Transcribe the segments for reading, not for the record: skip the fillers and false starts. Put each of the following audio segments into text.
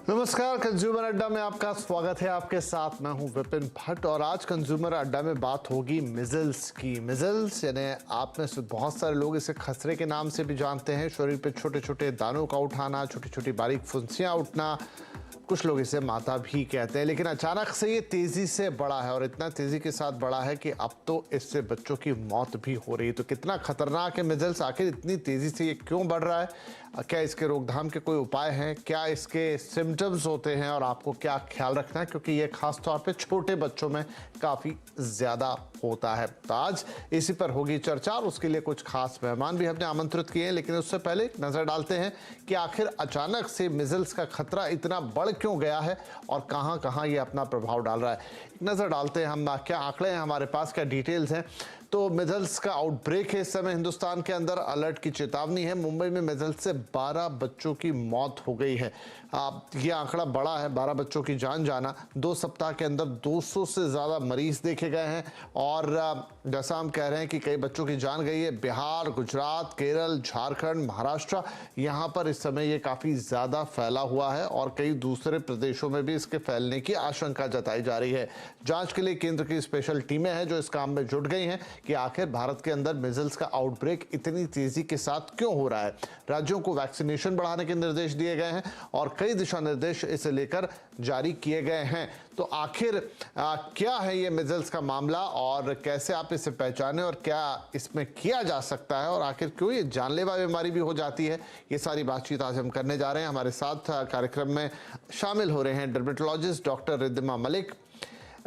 नमस्कार, कंज्यूमर अड्डा में आपका स्वागत है। आपके साथ मैं हूं विपिन भट्ट और आज कंज्यूमर अड्डा में बात होगी मिजल्स की। मिजल्स यानी आप में से बहुत सारे लोग इसे खसरे के नाम से भी जानते हैं। शरीर पे छोटे छोटे दानों का उठाना, छोटी छोटी बारीक फुंसियां उठना, कुछ लोग इसे माता भी कहते हैं। लेकिन अचानक से ये तेजी से बढ़ा है और इतना तेजी के साथ बढ़ा है कि अब तो इससे बच्चों की मौत भी हो रही है। तो कितना खतरनाक है मिजल्स, आखिर इतनी तेजी से ये क्यों बढ़ रहा है, क्या इसके रोकथाम के कोई उपाय हैं, क्या इसके सिम्टम्स होते हैं और आपको क्या ख्याल रखना है, क्योंकि ये खास तौर पे छोटे बच्चों में काफ़ी ज़्यादा होता है। तो आज इसी पर होगी चर्चा और उसके लिए कुछ खास मेहमान भी हमने आमंत्रित किए हैं। लेकिन उससे पहले एक नज़र डालते हैं कि आखिर अचानक से मिजल्स का खतरा इतना बढ़ क्यों गया है और कहां कहां ये अपना प्रभाव डाल रहा है। एक नज़र डालते हैं हम, क्या आंकड़े हैं हमारे पास, क्या डिटेल्स हैं। तो मिजल्स का आउटब्रेक है इस समय हिंदुस्तान के अंदर, अलर्ट की चेतावनी है। मुंबई में मिजल्स से 12 बच्चों की मौत हो गई है। ये आंकड़ा बड़ा है, 12 बच्चों की जान जाना। 2 सप्ताह के अंदर 200 से ज़्यादा मरीज देखे गए हैं और जैसा हम कह रहे हैं कि कई बच्चों की जान गई है। बिहार, गुजरात, केरल, झारखंड, महाराष्ट्र, यहाँ पर इस समय ये काफ़ी ज़्यादा फैला हुआ है और कई दूसरे प्रदेशों में भी इसके फैलने की आशंका जताई जा रही है। जांच के लिए केंद्र की स्पेशल टीमें हैं जो इस काम में जुट गई हैं कि आखिर भारत के अंदर मिजल्स का आउटब्रेक इतनी तेजी के साथ क्यों हो रहा है। राज्यों को वैक्सीनेशन बढ़ाने के निर्देश दिए गए हैं और कई दिशा निर्देश इसे लेकर जारी किए गए हैं। तो आखिर क्या है ये मिजल्स का मामला और कैसे आप इसे पहचानें और क्या इसमें किया जा सकता है और आखिर क्यों ये जानलेवा बीमारी भी हो जाती है, ये सारी बातचीत आज हम करने जा रहे हैं। हमारे साथ कार्यक्रम में शामिल हो रहे हैं dermatologist doctor Riddhima Malik,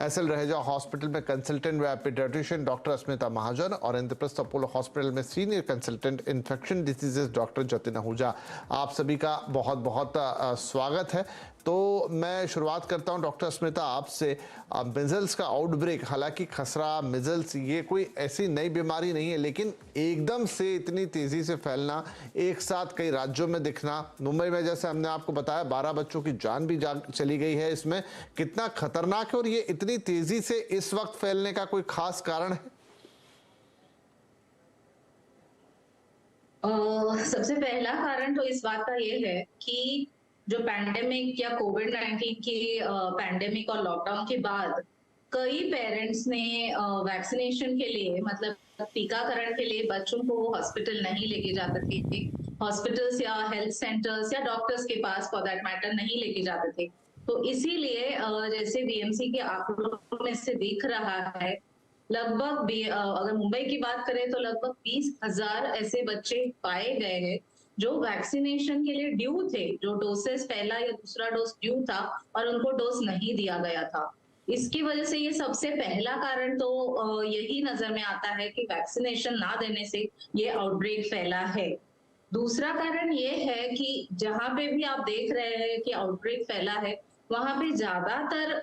SL Raheja hospital में consultant paediatrician doctor Asmita Mahajan और इंद्रप्रस्थ अपोलो हॉस्पिटल में senior consultant infection diseases doctor Jatin Ahuja. आप सभी का बहुत बहुत स्वागत है। तो मैं शुरुआत करता हूं डॉक्टर अस्मिता आपसे। मिजल्स का आउटब्रेक, हालांकि खसरा मिजल्स ये कोई ऐसी नई बीमारी नहीं है, लेकिन एकदम से इतनी तेजी से फैलना, एक साथ कई राज्यों में दिखना, मुंबई में जैसे हमने आपको बताया 12 बच्चों की जान भी चली गई है, इसमें कितना खतरनाक है और ये इतनी तेजी से इस वक्त फैलने का कोई खास कारण है? सबसे पहला कारण तो इस बात का ये है कि जो पैंडेमिक या कोविड-19 की पैंडेमिक और लॉकडाउन के बाद कई पेरेंट्स ने वैक्सीनेशन के लिए, मतलब टीकाकरण के लिए बच्चों को हॉस्पिटल नहीं लेके जाते थे। हॉस्पिटल्स या हेल्थ सेंटर्स या डॉक्टर्स के पास फॉर दैट मैटर नहीं लेके जाते थे। तो इसीलिए जैसे बीएमसी के आंकड़ों में से दिख रहा है, लगभग अगर मुंबई की बात करें तो लगभग 20,000 ऐसे बच्चे पाए गए हैं जो वैक्सीनेशन के लिए ड्यू थे, जो डोसेस पहला या दूसरा डोज ड्यू था और उनको डोज नहीं दिया गया था। इसकी वजह से ये सबसे पहला कारण तो यही नजर में आता है कि वैक्सीनेशन ना देने से ये आउटब्रेक फैला है। दूसरा कारण ये है कि जहां पे भी आप देख रहे हैं कि आउटब्रेक फैला है, वहां पे ज्यादातर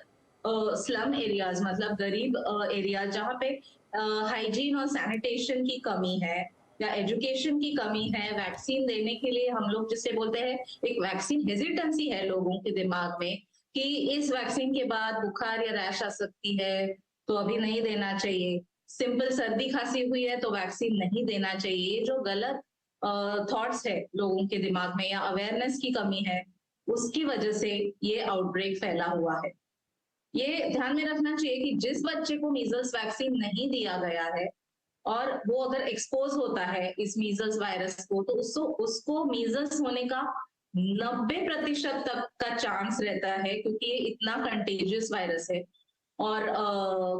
स्लम एरियाज, मतलब गरीब एरिया, जहाँ पे हाइजीन और सैनिटेशन की कमी है या एजुकेशन की कमी है। वैक्सीन देने के लिए हम लोग जिसे बोलते हैं, एक वैक्सीन हेजिटेंसी है लोगों के दिमाग में कि इस वैक्सीन के बाद बुखार या रैश आ सकती है तो अभी नहीं देना चाहिए। सिंपल सर्दी खांसी हुई है तो वैक्सीन नहीं देना चाहिए। ये जो गलत थॉट्स है लोगों के दिमाग में या अवेयरनेस की कमी है, उसकी वजह से ये आउटब्रेक फैला हुआ है। ये ध्यान में रखना चाहिए कि जिस बच्चे को मीजल्स वैक्सीन नहीं दिया गया है और वो अगर एक्सपोज होता है इस मीजल्स वायरस को, तो उसको मीजल्स होने का 90% तक का चांस रहता है, क्योंकि ये इतना कंटेजियस वायरस है। और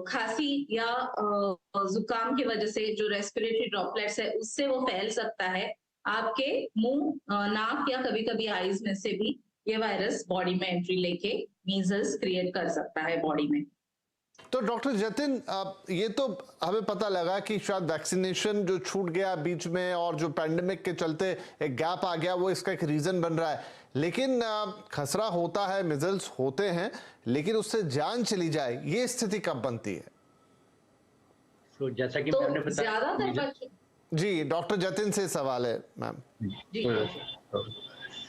खांसी या जुकाम की वजह से जो रेस्पिरेटरी ड्रॉपलेट्स है उससे वो फैल सकता है। आपके मुंह, नाक या कभी कभी आईज में से भी ये वायरस बॉडी में एंट्री लेके मीजल्स क्रिएट कर सकता है बॉडी में। तो डॉक्टर जतिन, ये तो हमें पता लगा कि शायद वैक्सीनेशन जो छूट गया बीच में और जो पैंडेमिक के चलते एक गैप आ गया, वो इसका एक रीजन बन रहा है। लेकिन खसरा होता है, मिजल्स होते हैं, लेकिन उससे जान चली जाए, ये स्थिति कब बनती है? तो जैसा कि तो मैंने बताया, ज्यादातर जी डॉक्टर जतिन से सवाल है मैम। जी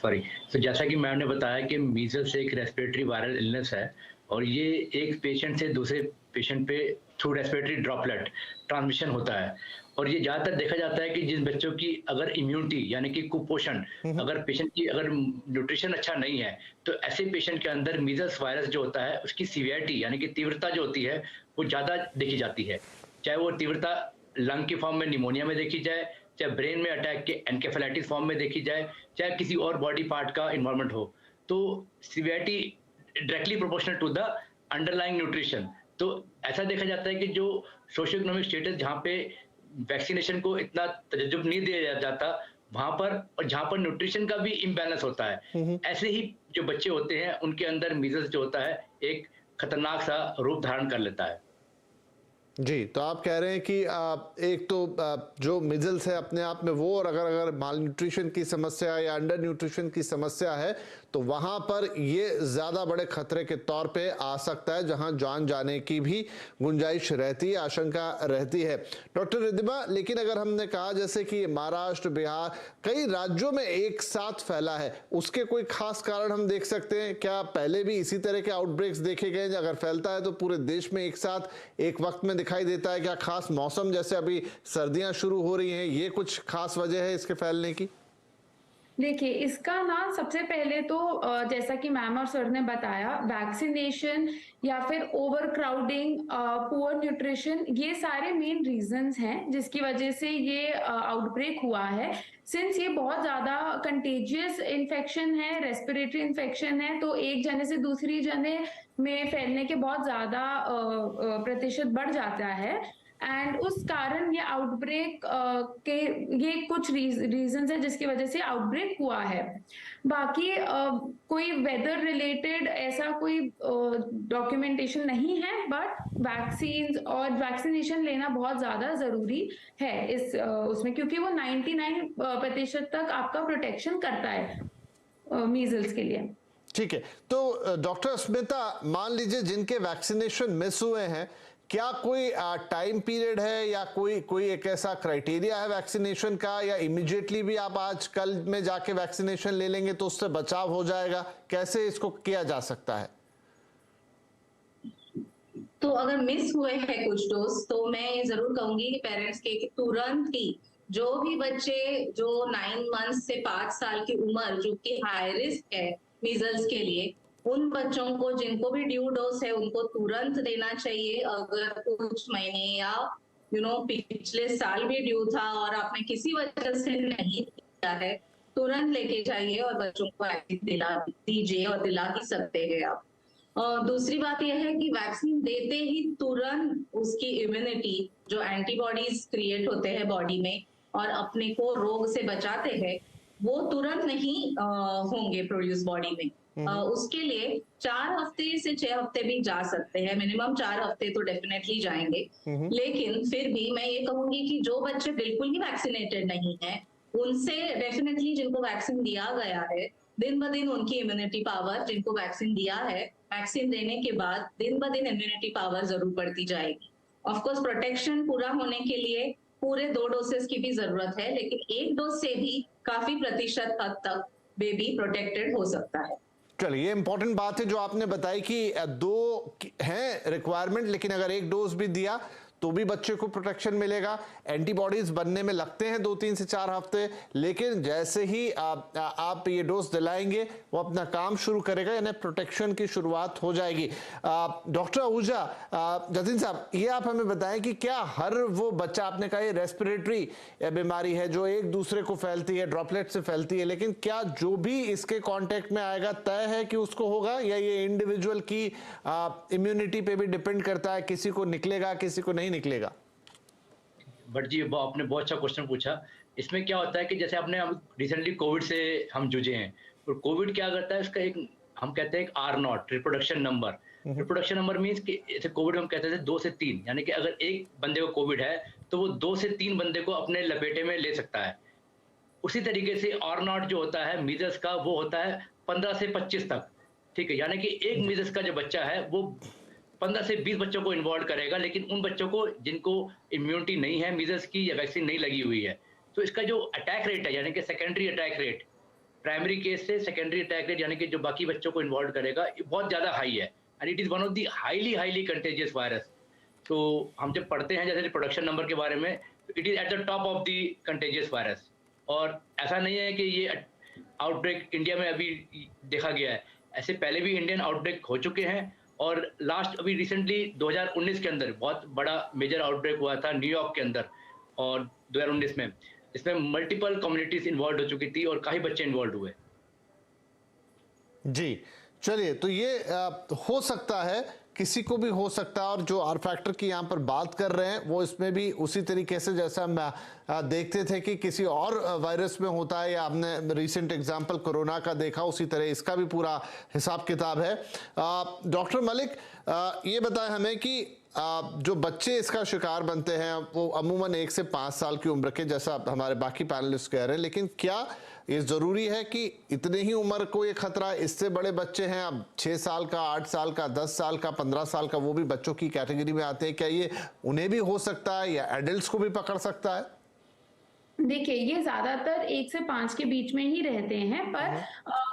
सॉरी। तो जैसा कि मैम ने बताया कि मीजल्स एक रेस्पिरेटरी वायरल इलनेस है और ये एक पेशेंट से दूसरे पेशेंट पे थ्रू रेस्पिरेटरी ड्रॉपलेट ट्रांसमिशन होता है और ये ज़्यादातर देखा जाता है कि जिन बच्चों की अगर इम्यूनिटी यानी कि कुपोषण, अगर पेशेंट की अगर न्यूट्रिशन अच्छा नहीं है, तो ऐसे पेशेंट के अंदर मीजल्स वायरस जो होता है उसकी सीवियरिटी यानी कि तीव्रता जो होती है वो ज़्यादा देखी जाती है। चाहे वो तीव्रता लंग के फॉर्म में निमोनिया में देखी जाए, चाहे ब्रेन में अटैक के एनकेफेलाइटिस फॉर्म में देखी जाए, चाहे किसी और बॉडी पार्ट का इन्वॉल्वमेंट हो, तो severity directly proportional to the underlying nutrition. तो ऐसा देखा जाता है कि जो सोशियो इकोनॉमिक स्टेटस जहाँ पे वैक्सीनेशन को इतना तजज्जुब नहीं दिया जाता वहां पर, और जहां पर न्यूट्रिशन का भी इम्बैलेंस होता है, ऐसे ही जो बच्चे होते हैं उनके अंदर मीजल्स जो होता है एक खतरनाक सा रूप धारण कर लेता है। जी, तो आप कह रहे हैं कि एक तो जो मिजल्स है अपने आप में वो, और अगर माल न्यूट्रिशन की समस्या या अंडर न्यूट्रिशन की समस्या है तो वहाँ पर ये ज़्यादा बड़े खतरे के तौर पे आ सकता है, जहाँ जान जाने की भी गुंजाइश रहती है, आशंका रहती है। डॉक्टर रिद्धिमा, लेकिन अगर हमने कहा जैसे कि महाराष्ट्र, बिहार, कई राज्यों में एक साथ फैला है, उसके कोई खास कारण हम देख सकते हैं क्या? पहले भी इसी तरह के आउटब्रेक्स देखे गए? अगर फैलता है तो पूरे देश में एक साथ एक वक्त में दिखाई देता है? क्या खास मौसम, जैसे अभी सर्दियां शुरू हो रही हैं, ये कुछ खास वजह है इसके फैलने की? देखिए, इसका ना सबसे पहले तो जैसा कि मैम और सर ने बताया, वैक्सीनेशन या फिर ओवर क्राउडिंग, पुअर न्यूट्रिशन, ये सारे मेन रीजंस हैं जिसकी वजह से ये आउटब्रेक हुआ है। सिंस ये बहुत ज्यादा कंटेजियस इन्फेक्शन है, रेस्पिरेटरी इन्फेक्शन है, तो एक जने से दूसरी जने में फैलने के बहुत ज्यादा प्रतिशत बढ़ जाता है। एंड उस कारण ये आउटब्रेक के ये कुछ रीजंस है जिसकी वजह से आउटब्रेक हुआ है। बाकी कोई वेदर रिलेटेड ऐसा कोई डॉक्यूमेंटेशन नहीं है, बट वैक्सीन और वैक्सीनेशन लेना बहुत ज्यादा जरूरी है इस उसमें, क्योंकि वो 99% तक आपका प्रोटेक्शन करता है मीजल्स के लिए। ठीक है, तो डॉक्टर स्मिता, मान लीजिए जिनके वैक्सीनेशन मिस हुए हैं, क्या कोई टाइम पीरियड है या कोई एक ऐसा क्राइटेरिया है वैक्सीनेशन का, या इमीडिएटली भी आप आज कल में जाके वैक्सीनेशन ले लेंगे तो उससे बचाव हो जाएगा? कैसे इसको किया जा सकता है? तो अगर मिस हुए हैं कुछ डोज, तो मैं जरूर कहूंगी कि पेरेंट्स के कि तुरंत ही जो भी बच्चे जो 9 मंथ से 5 साल की उम्र जो कि हाई रिस्क है मीजल्स के लिए, उन बच्चों को जिनको भी ड्यू डोज है उनको तुरंत देना चाहिए। अगर कुछ महीने या पिछले साल भी ड्यू था और आपने किसी वजह से नहीं दिया है, तुरंत लेके जाइए और बच्चों को वैक्सीन दिला दीजिए, और दिला ही सकते हैं आप। दूसरी बात यह है कि वैक्सीन देते ही तुरंत उसकी इम्यूनिटी, जो एंटीबॉडीज क्रिएट होते हैं बॉडी में और अपने को रोग से बचाते हैं, वो तुरंत नहीं होंगे प्रोड्यूस बॉडी में। उसके लिए 4 हफ्ते से 6 हफ्ते भी जा सकते हैं, मिनिमम 4 हफ्ते तो डेफिनेटली जाएंगे। लेकिन फिर भी मैं ये कहूंगी कि जो बच्चे बिल्कुल ही वैक्सीनेटेड नहीं है, उनसे डेफिनेटली जिनको वैक्सीन दिया गया है, दिन ब दिन उनकी इम्यूनिटी पावर, जिनको वैक्सीन दिया है, वैक्सीन देने के बाद दिन ब दिन इम्यूनिटी पावर जरूर बढ़ती जाएगी। ऑफकोर्स प्रोटेक्शन पूरा होने के लिए पूरे 2 डोसेस की भी जरूरत है, लेकिन 1 डोज से भी काफी प्रतिशत हद तक बेबी प्रोटेक्टेड हो सकता है। चलिए, ये इंपॉर्टेंट बात है जो आपने बताई कि 2 हैं रिक्वायरमेंट, लेकिन अगर 1 डोज भी दिया तो भी बच्चे को प्रोटेक्शन मिलेगा। एंटीबॉडीज बनने में लगते हैं 2-3 से 4 हफ्ते, लेकिन जैसे ही आप ये डोज दिलाएंगे वो अपना काम शुरू करेगा, यानी प्रोटेक्शन की शुरुआत हो जाएगी। डॉक्टर आहूजा, जतिन साहब, ये आप हमें बताएं कि क्या हर वो बच्चा, आपने कहा ये रेस्पिरेटरी बीमारी है जो एक दूसरे को फैलती है, ड्रॉपलेट से फैलती है, लेकिन क्या जो भी इसके कांटेक्ट में आएगा तय है कि उसको होगा, या ये इंडिविजुअल की इम्यूनिटी पे भी डिपेंड करता है, किसी को निकलेगा किसी को नहीं निकलेगा? बट जी, आपने बहुत अच्छा क्वेश्चन पूछा। इसमें क्या होता है कि जैसे आपने रिसेंटली कोविड से हम जूझे हैं, और कोविड क्या करता है, उसका एक हम कहते हैं R0 reproduction number. Reproduction number means कि जैसे कोविड हम कहते थे 2 से 3, यानी कि अगर एक बंदे को कोविड है तो वो 2 से 3 बंदे को अपने लपेटे में ले सकता है। उसी तरीके से R0 जो होता है मीजल्स का, वो होता है 15 से 25 तक। ठीक है, यानी कि एक मीजल्स का जो बच्चा है वो 15 से 20 बच्चों को इन्वॉल्व करेगा, लेकिन उन बच्चों को जिनको इम्यूनिटी नहीं है मीजल्स की या वैक्सीन नहीं लगी हुई है, तो इसका जो अटैक रेट है, यानी कि secondary attack rate, primary case से सेकेंडरी अटैक रेट, यानी कि जो बाकी बच्चों को इन्वॉल्व करेगा, बहुत ज़्यादा हाई है, and it is one of the highly contagious virus. तो हम जब पढ़ते हैं जैसे रिप्रोडक्शन नंबर के बारे में, it is at the top of the contagious virus. और ऐसा नहीं है कि ये आउटब्रेक इंडिया में अभी देखा गया है, ऐसे पहले भी इंडियन आउटब्रेक हो चुके हैं। और लास्ट अभी रिसेंटली 2019 के अंदर बहुत बड़ा मेजर आउटब्रेक हुआ था न्यूयॉर्क के अंदर, और 2019 में इसमें मल्टीपल कम्युनिटीज इन्वॉल्व हो चुकी थी और काफी बच्चे इन्वॉल्व हुए। जी चलिए, तो ये हो सकता है, किसी को भी हो सकता है, और जो आर फैक्टर की यहाँ पर बात कर रहे हैं वो इसमें भी उसी तरीके से जैसा हम देखते थे कि किसी और वायरस में होता है, या आपने रिसेंट एग्जांपल कोरोना का देखा, उसी तरह इसका भी पूरा हिसाब किताब है। डॉक्टर मलिक, ये बताएं हमें कि जो बच्चे इसका शिकार बनते हैं वो अमूमन 1 से 5 साल की उम्र के, जैसा हमारे बाकी पैनलिस्ट कह रहे हैं, लेकिन क्या ये जरूरी है कि इतने ही उम्र को ये खतरा? इससे बड़े बच्चे हैं, अब 6 साल का, 8 साल का, 10 साल का, 15 साल का, वो भी बच्चों की कैटेगरी में आते हैं, क्या ये उन्हें भी हो सकता है या एडल्ट्स को भी पकड़ सकता है? देखिए, ये ज्यादातर 1 से 5 के बीच में ही रहते हैं, पर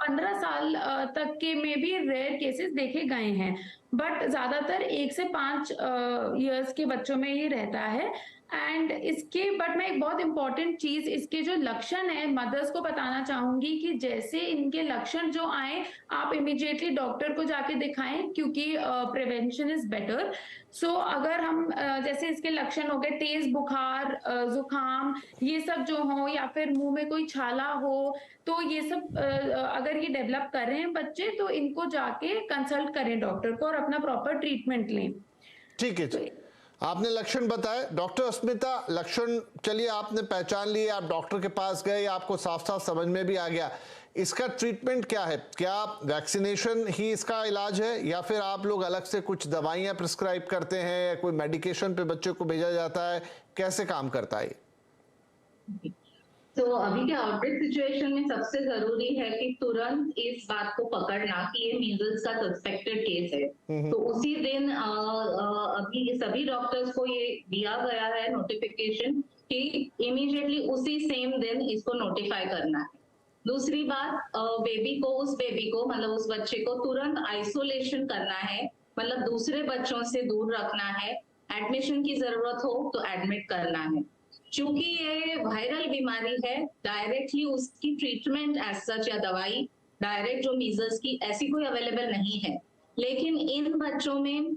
15 साल तक के में भी रेयर केसेस देखे गए हैं, बट ज्यादातर 1 से 5 इयर्स के बच्चों में ये रहता है। एंड इसके बट मैं एक बहुत इंपॉर्टेंट चीज, इसके जो लक्षण है मदर्स को बताना चाहूंगी कि जैसे इनके लक्षण जो आए, आप इमीडिएटली डॉक्टर को जाके दिखाएं, क्योंकि प्रिवेंशन इज बेटर। सो अगर हम जैसे इसके लक्षण हो गए तेज बुखार, जुकाम, ये सब जो हो, या फिर मुंह में कोई छाला हो, तो ये सब अगर ये डेवलप कर रहे हैं बच्चे, तो इनको जाके कंसल्ट करें डॉक्टर को और अपना प्रॉपर ट्रीटमेंट लें। ठीक है, आपने लक्षण बताए। डॉक्टर अस्मिता, लक्षण चलिए आपने पहचान लिए, आप डॉक्टर के पास गए, आपको साफ साफ समझ में भी आ गया, इसका ट्रीटमेंट क्या है? क्या वैक्सीनेशन ही इसका इलाज है, या फिर आप लोग अलग से कुछ दवाइयां प्रिस्क्राइब करते हैं, या कोई मेडिकेशन पे बच्चे को भेजा जाता है? कैसे काम करता है? तो अभी के आउटब्रेक सिचुएशन में सबसे जरूरी है कि तुरंत इस बात को पकड़ना कि ये मीजल्स का सस्पेक्टेड केस है। तो उसी दिन अभी सभी डॉक्टर्स को ये दिया गया है नोटिफिकेशन कि इमीडिएटली उसी सेम दिन इसको नोटिफाई करना है। दूसरी बात, उस बेबी को मतलब उस बच्चे को तुरंत आइसोलेशन करना है, मतलब दूसरे बच्चों से दूर रखना है। एडमिशन की जरूरत हो तो एडमिट करना है। क्योंकि ये वायरल बीमारी है, डायरेक्टली उसकी ट्रीटमेंट एज सच या दवाई डायरेक्ट जो मीजल्स की ऐसी कोई अवेलेबल नहीं है। लेकिन इन बच्चों में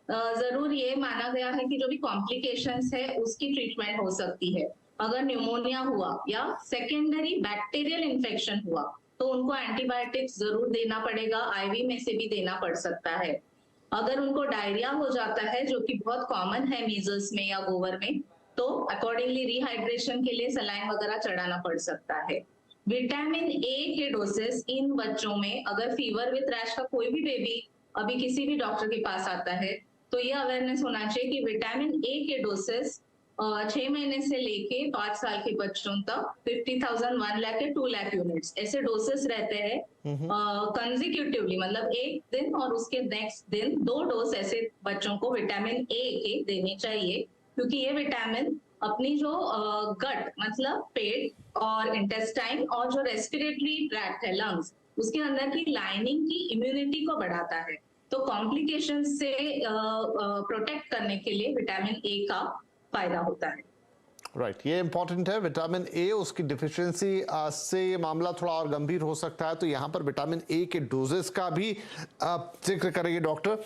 जरूर ये माना गया है कि जो भी कॉम्प्लिकेशंस है उसकी ट्रीटमेंट हो सकती है। अगर न्यूमोनिया हुआ या सेकेंडरी बैक्टीरियल इन्फेक्शन हुआ तो उनको एंटीबायोटिक्स जरूर देना पड़ेगा, आईवी में से भी देना पड़ सकता है। अगर उनको डायरिया हो जाता है, जो कि बहुत कॉमन है मीजल्स में या गोवर में, तो अकॉर्डिंगली रिहाइड्रेशन के लिए सलाइन वगैरह चढ़ाना पड़ सकता है। विटामिन ए के डोसेस इन बच्चों में, अगर फीवर विद रैश का कोई भी बेबी अभी किसी भी डॉक्टर के पास आता है तो ये अवेयरनेस होना चाहिए कि विटामिन ए के डोसेस 6 महीने से लेके 5 साल के बच्चों तक 50,000, 1 लाख या 2 लाख यूनिट्स ऐसे डोसेस रहते हैं कंसेक्यूटिवली, मतलब एक दिन और उसके नेक्स्ट दिन 2 डोज ऐसे बच्चों को विटामिन ए के देने चाहिए। क्योंकि ये विटामिन अपनी जो गट मतलब पेट और इंटेस्टाइन और जो रेस्पिरेटरी ट्रैक्ट है लंग्स, उसके अंदर की लाइनिंग की इम्यूनिटी को बढ़ाता है। तो कॉम्प्लिकेशन से प्रोटेक्ट करने के लिए विटामिन ए का फायदा होता है। राइट, ये इंपॉर्टेंट है। विटामिन ए, उसकी डिफिशियंसी से ये मामला थोड़ा और गंभीर हो सकता है, तो यहाँ पर विटामिन ए के डोजेस का भी जिक्र करेंगे डॉक्टर।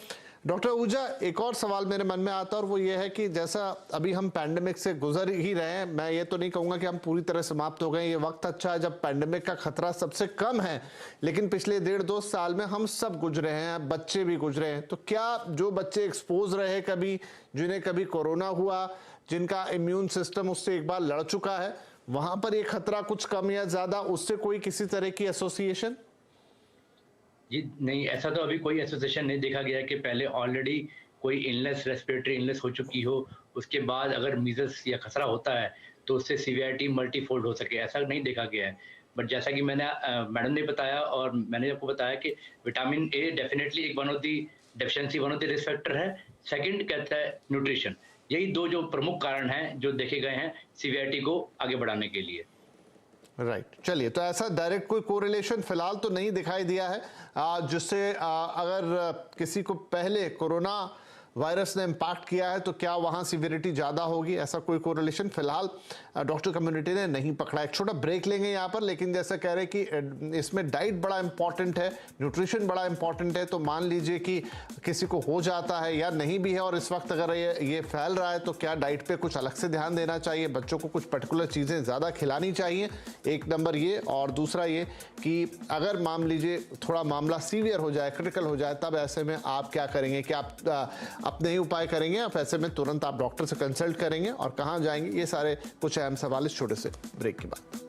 डॉक्टर ऊजा, एक और सवाल मेरे मन में आता है, और वो ये है कि जैसा अभी हम पैंडेमिक से गुजर ही रहे हैं, मैं ये तो नहीं कहूँगा कि हम पूरी तरह समाप्त हो गए, ये वक्त अच्छा है जब पैंडेमिक का खतरा सबसे कम है, लेकिन पिछले 1.5-2 साल में हम सब गुजरे हैं, बच्चे भी गुजरे हैं। तो क्या जो बच्चे एक्सपोज रहे कभी, जिन्हें कभी कोरोना हुआ, जिनका इम्यून सिस्टम उससे एक बार लड़ चुका है, वहां पर ये खतरा कुछ कम या ज्यादा, उससे कोई किसी तरह की एसोसिएशन? जी नहीं, ऐसा तो अभी कोई एसोसिएशन नहीं देखा गया कि पहले ऑलरेडी कोई इलनेस, रेस्पिरेटरी इलनेस हो चुकी हो, उसके बाद अगर मीजल्स या खसरा होता है तो उससे सीवियरिटी मल्टीफोल्ड हो सके, ऐसा नहीं देखा गया है। बट जैसा कि मैंने मैडम ने बताया और मैंने आपको बताया कि विटामिन ए डेफिनेटली एक one of the deficiency, one of the risk factor है। सेकंड कहता है न्यूट्रिशन। यही 2 जो प्रमुख कारण हैं जो देखे गए हैं सीवियरिटी को आगे बढ़ाने के लिए। राइट, चलिए, तो ऐसा डायरेक्ट कोई कोरिलेशन फिलहाल तो नहीं दिखाई दिया है जिससे अगर किसी को पहले कोरोना वायरस ने इम्पैक्ट किया है तो क्या वहाँ सिवियरिटी ज़्यादा होगी, ऐसा कोई कोरिलेशन फिलहाल डॉक्टर कम्युनिटी ने नहीं पकड़ा। एक छोटा ब्रेक लेंगे यहाँ पर, लेकिन जैसे कह रहे कि इसमें डाइट बड़ा इंपॉर्टेंट है, न्यूट्रिशन बड़ा इंपॉर्टेंट है। तो मान लीजिए कि किसी को हो जाता है या नहीं भी है और इस वक्त अगर ये फैल रहा है तो क्या डाइट पे कुछ अलग से ध्यान देना चाहिए, बच्चों को कुछ पर्टिकुलर चीज़ें ज़्यादा खिलानी चाहिए, एक नंबर ये। और दूसरा ये कि अगर मान लीजिए थोड़ा मामला सीवियर हो जाए, क्रिटिकल हो जाए, तब ऐसे में आप क्या करेंगे, क्या आप अपने ही उपाय करेंगे, आप ऐसे में तुरंत आप डॉक्टर से कंसल्ट करेंगे और कहाँ जाएंगे, ये सारे कुछ अहम सवाल इस छोटे से ब्रेक के बाद।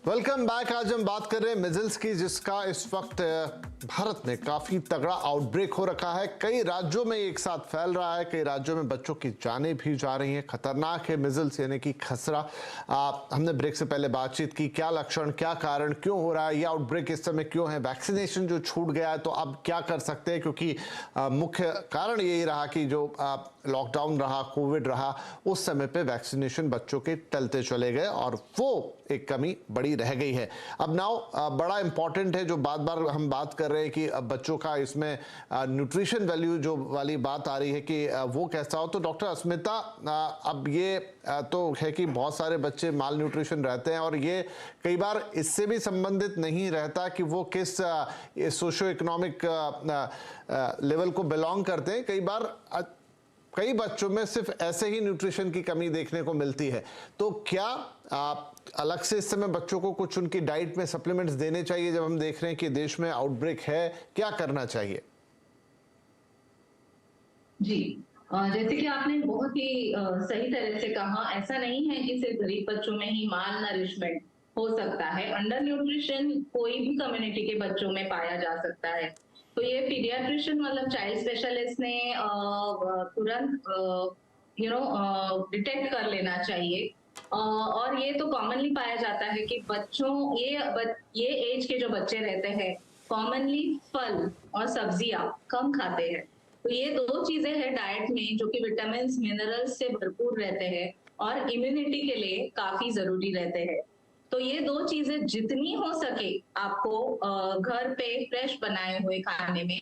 Welcome back. आज हम बात कर रहे हैं मिजल्स की, जिसका इस वक्त भारत में काफी तगड़ा आउटब्रेक हो रखा है। कई राज्यों में एक साथ फैल रहा है, कई राज्यों में बच्चों की जानें भी जा रही हैं। खतरनाक है मिजल्स यानी कि खसरा। हमने ब्रेक से पहले बातचीत की, क्या लक्षण, क्या कारण, क्यों हो रहा है, ये आउटब्रेक इस समय क्यों है, वैक्सीनेशन जो छूट गया है तो अब क्या कर सकते हैं, क्योंकि मुख्य कारण यही रहा कि जो लॉकडाउन रहा, कोविड रहा, उस समय पे वैक्सीनेशन बच्चों के टलते चले गए और वो एक कमी बड़ी रह गई है। अब नाउ बड़ा इंपॉर्टेंट है जो बार बार हम बात कर रहे हैं कि बच्चों का इसमें न्यूट्रिशन वैल्यू जो वाली बात आ रही है कि वो कैसा हो। तो डॉक्टर अस्मिता, अब ये तो है कि बहुत सारे बच्चे माल न्यूट्रिशन रहते हैं और ये कई बार इससे भी संबंधित नहीं रहता कि वो किस सोशो इकोनॉमिक लेवल को बिलोंग करते हैं। कई बार कई बच्चों में सिर्फ ऐसे ही न्यूट्रिशन की कमी देखने को मिलती है। तो क्या अलग से इस समय बच्चों को कुछ उनकी डाइट में सप्लीमेंट्स देने चाहिए जब हम देख रहे हैं कि देश में आउटब्रेक है, क्या करना चाहिए? जी, जैसे कि आपने बहुत ही सही तरह से कहा, ऐसा नहीं है कि सिर्फ गरीब बच्चों में ही माल नरिशमेंट हो सकता है। अंडर न्यूट्रिशन कोई भी कम्युनिटी के बच्चों में पाया जा सकता है। तो ये पीडियाट्रिशियन मतलब चाइल्ड स्पेशलिस्ट ने तुरंत डिटेक्ट कर लेना चाहिए। और ये तो कॉमनली पाया जाता है कि बच्चों ये एज के जो बच्चे रहते हैं कॉमनली फल और सब्जियां कम खाते हैं। तो ये दो चीजें हैं डाइट में जो कि विटामिन मिनरल्स से भरपूर रहते हैं और इम्यूनिटी के लिए काफी जरूरी रहते हैं। तो ये दो चीजें जितनी हो सके आपको घर पे फ्रेश बनाए हुए खाने में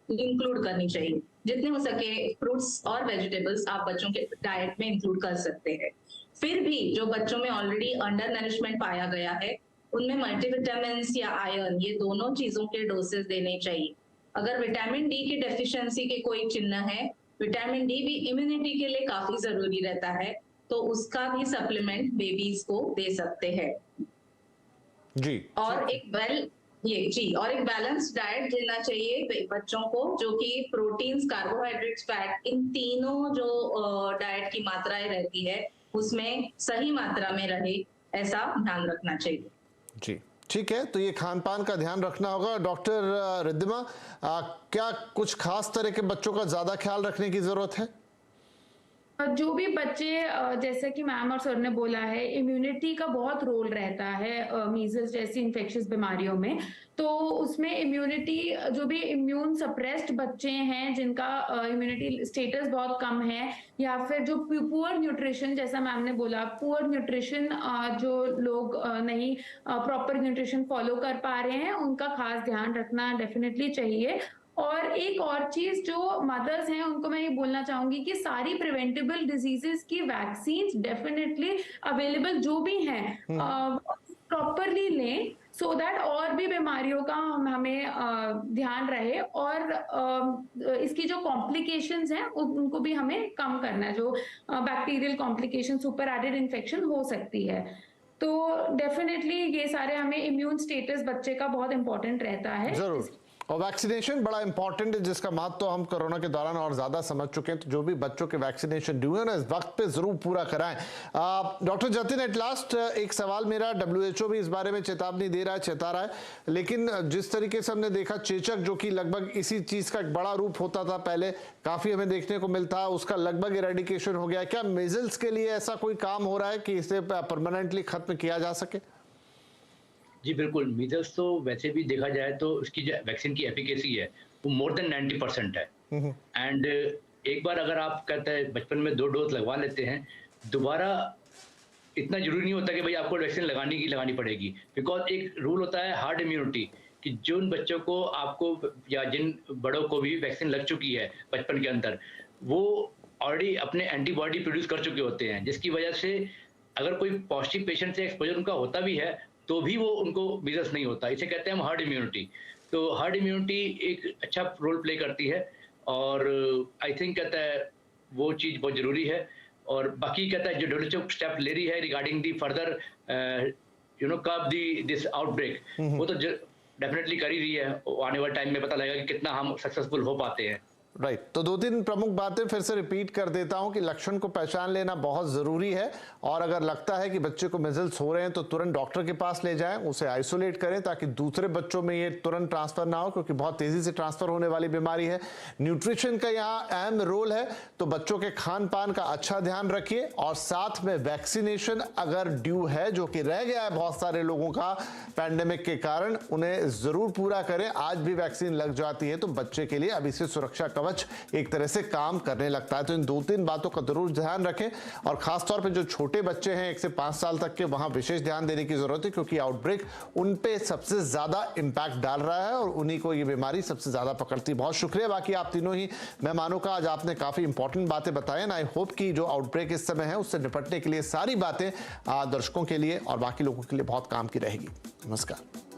इंक्लूड करनी चाहिए। जितने हो सके फ्रूट्स और वेजिटेबल्स आप बच्चों के डाइट में इंक्लूड कर सकते हैं। फिर भी जो बच्चों में ऑलरेडी अंडर नरिशमेंट पाया गया है उनमें मल्टीविटामिन या आयरन, ये दोनों चीजों के डोसेस देने चाहिए। अगर विटामिन डी की डेफिशिएंसी के कोई चिन्ह है, विटामिन डी भी इम्यूनिटी के लिए काफी जरूरी रहता है, तो उसका भी सप्लीमेंट बेबीज को दे सकते हैं। जी। और एक बैलेंस डाइट देना चाहिए बच्चों को, जो कि प्रोटीन्स, कार्बोहाइड्रेट्स, फैट, इन तीनों जो डाइट की मात्राएं रहती है उसमें सही मात्रा में रहे, ऐसा ध्यान रखना चाहिए। जी, ठीक है। तो ये खान पान का ध्यान रखना होगा। डॉक्टर रिद्धिमा, क्या कुछ खास तरह के बच्चों का ज्यादा ख्याल रखने की जरूरत है? जो भी बच्चे, जैसा कि मैम और सर ने बोला है, इम्यूनिटी का बहुत रोल रहता है मीजल्स जैसी इन्फेक्शियस बीमारियों में। तो उसमें इम्यूनिटी, जो भी इम्यून सप्रेस्ड बच्चे हैं जिनका इम्यूनिटी स्टेटस बहुत कम है, या फिर जो पुअर न्यूट्रिशन, जैसा मैम ने बोला, पुअर न्यूट्रिशन जो लोग नहीं प्रॉपर न्यूट्रिशन फॉलो कर पा रहे हैं, उनका खास ध्यान रखना डेफिनेटली चाहिए। और एक और चीज, जो मदर्स हैं उनको मैं ये बोलना चाहूंगी कि सारी प्रिवेंटेबल डिजीजेस की वैक्सीन डेफिनेटली अवेलेबल जो भी हैं प्रॉपरली लें, सो दैट और भी बीमारियों का हमें ध्यान रहे और इसकी जो कॉम्प्लिकेशंस हैं उनको भी हमें कम करना है। जो bacterial complication, super added infection हो सकती है। तो डेफिनेटली ये सारे हमें इम्यून स्टेटस बच्चे का बहुत इंपॉर्टेंट रहता है। जरूर। और वैक्सीनेशन बड़ा इंपॉर्टेंट है, जिसका महत्व तो हम कोरोना के दौरान और ज्यादा समझ चुके हैं। तो जो भी बच्चों के वैक्सीनेशन ड्यू है ना, इस वक्त पे जरूर पूरा कराएं। डॉक्टर जतिन, एट लास्ट एक सवाल मेरा, WHO भी इस बारे में चेतावनी दे रहा है, चेता रहा है, लेकिन जिस तरीके से हमने देखा चेचक, जो कि लगभग इसी चीज का एक बड़ा रूप होता था पहले, काफी हमें देखने को मिलता है, उसका लगभग इरेडिकेशन हो गया। क्या मेजल्स के लिए ऐसा कोई काम हो रहा है कि इसे परमानेंटली खत्म किया जा सके? जी बिल्कुल, मीजल्स तो वैसे भी देखा जाए तो उसकी जो वैक्सीन की एफिकेसी है वो मोर देन 90% है। एंड एक बार अगर आप कहते हैं बचपन में 2 डोज लगवा लेते हैं, दोबारा इतना जरूरी नहीं होता कि भाई आपको वैक्सीन लगानी पड़ेगी, बिकॉज एक रूल होता है हार्ड इम्यूनिटी, कि जिन बच्चों को आपको या जिन बड़ों को भी वैक्सीन लग चुकी है बचपन के अंदर, वो ऑलरेडी अपने एंटीबॉडी प्रोड्यूस कर चुके होते हैं, जिसकी वजह से अगर कोई पॉजिटिव पेशेंट से एक्सपोजर उनका होता भी है तो भी वो उनको मीजल्स नहीं होता। इसे कहते हैं हम हार्ड इम्यूनिटी। तो हार्ड इम्यूनिटी एक अच्छा रोल प्ले करती है और आई थिंक कहता है वो चीज़ बहुत ज़रूरी है। और बाकी कहता है जो WHO स्टेप ले रही है regarding the further curb this outbreak, वो तो डेफिनेटली कर ही रही है। आने वाले टाइम में पता लगेगा कि कितना हम सक्सेसफुल हो पाते हैं। राइट तो 2-3 प्रमुख बातें फिर से रिपीट कर देता हूं कि लक्षण को पहचान लेना बहुत ज़रूरी है, और अगर लगता है कि बच्चे को मिजल्स हो रहे हैं तो तुरंत डॉक्टर के पास ले जाएं, उसे आइसोलेट करें ताकि दूसरे बच्चों में ये तुरंत ट्रांसफ़र ना हो, क्योंकि बहुत तेज़ी से ट्रांसफ़र होने वाली बीमारी है। न्यूट्रिशन का यहाँ अहम रोल है, तो बच्चों के खान पान का अच्छा ध्यान रखिए, और साथ में वैक्सीनेशन अगर ड्यू है, जो कि रह गया है बहुत सारे लोगों का पैंडेमिक के कारण, उन्हें ज़रूर पूरा करें। आज भी वैक्सीन लग जाती है तो बच्चे के लिए अभी से सुरक्षा कवच एक तरह से काम करने लगता है। तो इन 2-3 बातों का जरूर ध्यान रखें, और खासतौर पे जो छोटे बच्चे हैं 1 से 5 साल तक के, वहां विशेष ध्यान देने की जरूरत है, क्योंकि आउटब्रेक उन पे सबसे ज्यादा इंपैक्ट डाल रहा है और उन्हीं को ये बीमारी सबसे ज्यादा पकड़ती। बहुत शुक्रिया बाकी आप तीनों ही मेहमानों का, आज आपने काफी इंपॉर्टेंट बातें बताई। आई होप कि जो आउटब्रेक इस समय है उससे निपटने के लिए सारी बातें दर्शकों के लिए और बाकी लोगों के लिए बहुत काम की रहेगी। नमस्कार।